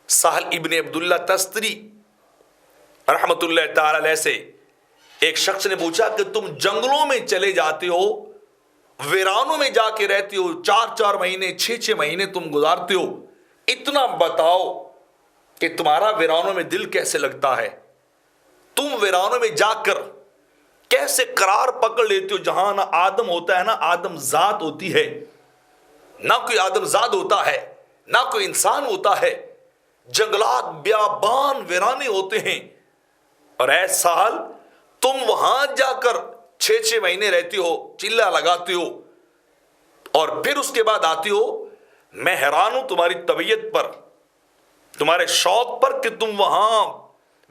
سہل ابن عبداللہ تستری رحمت اللہ تعالی علیہ سے ایک شخص نے پوچھا کہ تم جنگلوں میں چلے جاتے ہو، ویرانوں میں جا کے رہتے ہو، 4 مہینے 6 مہینے تم گزارتے ہو، اتنا بتاؤ کہ تمہارا ویرانوں میں دل کیسے لگتا ہے؟ تم ویرانوں میں جا کر کیسے قرار پکڑ لیتے ہو جہاں نہ آدم ہوتا ہے، نہ آدم ذات ہوتی ہے، نہ کوئی آدم ذات ہوتا ہے، نہ کوئی انسان ہوتا ہے، جنگلات بیابان ویرانے ہوتے ہیں، اور اے سال تم وہاں جا کر 6 مہینے رہتے ہو، چلہ لگاتے ہو، اور پھر اس کے بعد آتے ہو۔ میں حیران ہوں تمہاری طبیعت پر، تمہارے شوق پر کہ تم وہاں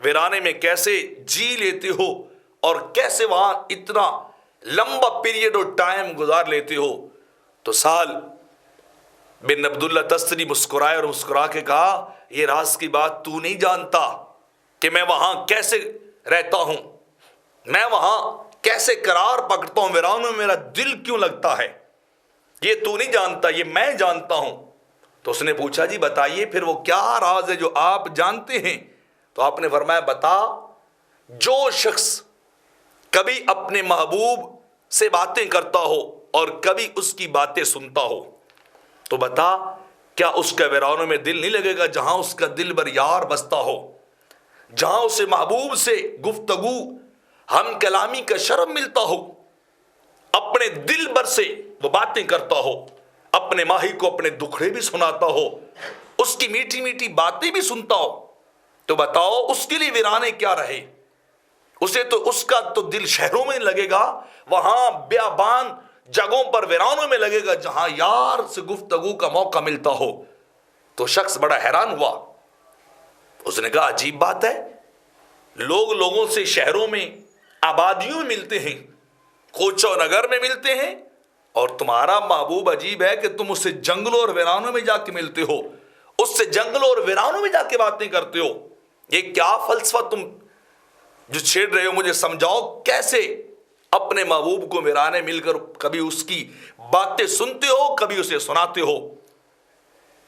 ویرانے میں کیسے جی لیتے ہو اور کیسے وہاں اتنا لمبا پیریڈ اور ٹائم گزار لیتے ہو۔ تو سال بن عبداللہ تستری مسکرائے اور مسکرا کے کہا، یہ راز کی بات تو نہیں جانتا کہ میں وہاں کیسے رہتا ہوں، میں وہاں کیسے قرار پکڑتا ہوں، ویرانوں میں میرا دل کیوں لگتا ہے، یہ تو نہیں جانتا، یہ میں جانتا ہوں۔ تو اس نے پوچھا جی بتائیے پھر وہ کیا راز ہے جو آپ جانتے ہیں؟ تو آپ نے فرمایا بتا، جو شخص کبھی اپنے محبوب سے باتیں کرتا ہو اور کبھی اس کی باتیں سنتا ہو، تو بتا کیا اس کا ویرانوں میں دل نہیں لگے گا جہاں اس کا دل بر یار بستا ہو، جہاں اسے محبوب سے گفتگو ہم کلامی کا شرم ملتا ہو، اپنے دل بر سے وہ باتیں کرتا ہو، اپنے ماہی کو اپنے دکھڑے بھی سناتا ہو، اس کی میٹھی میٹھی باتیں بھی سنتا ہو، تو بتاؤ اس کے لیے ویرانے کیا رہے؟ اسے تو اس کا تو دل شہروں میں لگے گا، وہاں بیابان جگہوں پر ویرانوں میں لگے گا جہاں یار سے گفتگو کا موقع ملتا ہو۔ تو شخص بڑا حیران ہوا، اس نے کہا عجیب بات ہے، لوگ لوگوں سے شہروں میں آبادیوں میں ملتے ہیں، کوچہ و نگر میں ملتے ہیں، اور تمہارا محبوب عجیب ہے کہ تم اس سے جنگلوں اور ویرانوں میں جا کے ملتے ہو، اس سے جنگلوں اور ویرانوں میں جا کے باتیں کرتے ہو۔ یہ کیا فلسفہ تم جو چھیڑ رہے ہو، مجھے سمجھاؤ، کیسے اپنے محبوب کو ویرانے مل کر کبھی اس کی باتیں سنتے ہو، کبھی اسے سناتے ہو؟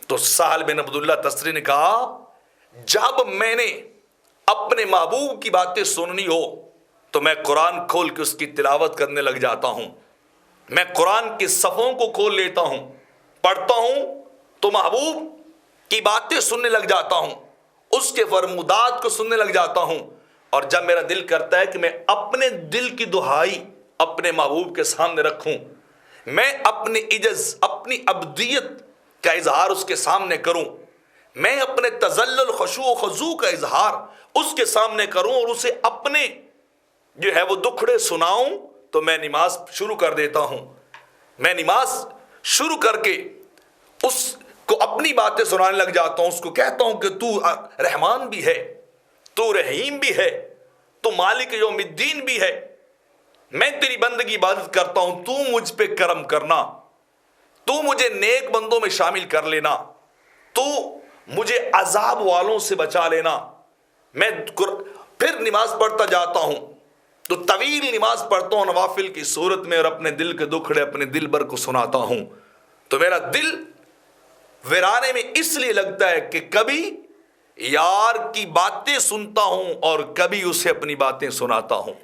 تو سہل بن عبداللہ تستری نے کہا، جب میں نے اپنے محبوب کی باتیں سننی ہو تو میں قرآن کھول کے اس کی تلاوت کرنے لگ جاتا ہوں، میں قرآن کے صفحوں کو کھول لیتا ہوں، پڑھتا ہوں تو محبوب کی باتیں سننے لگ جاتا ہوں، اس کے فرمودات کو سننے لگ جاتا ہوں، اور جب میرا دل کرتا ہے کہ میں اپنے دل کی دہائی اپنے محبوب کے سامنے رکھوں، میں اپنی عجز، اپنی عبدیت کا اظہار اس کے سامنے کروں، میں اپنے تذلل خشوع و خضوع کا اظہار اس کے سامنے کروں اور اسے اپنے جو ہے وہ دکھڑے سناؤں، تو میں نماز شروع کر دیتا ہوں، میں نماز شروع کر کے اس کو اپنی باتیں سنانے لگ جاتا ہوں، اس کو کہتا ہوں کہ تو رحمان بھی ہے، تو رحیم بھی ہے، تو مالک یوم الدین بھی ہے، میں تیری بندگی عبادت کرتا ہوں، تو مجھ پہ کرم کرنا، تو مجھے نیک بندوں میں شامل کر لینا، تو مجھے عذاب والوں سے بچا لینا۔ میں پھر نماز پڑھتا جاتا ہوں، تو طویل نماز پڑھتا ہوں نوافل کی صورت میں، اور اپنے دل کے دکھڑے اپنے دل بر کو سناتا ہوں، تو میرا دل ویرانے میں اس لیے لگتا ہے کہ کبھی یار کی باتیں سنتا ہوں اور کبھی اسے اپنی باتیں سناتا ہوں۔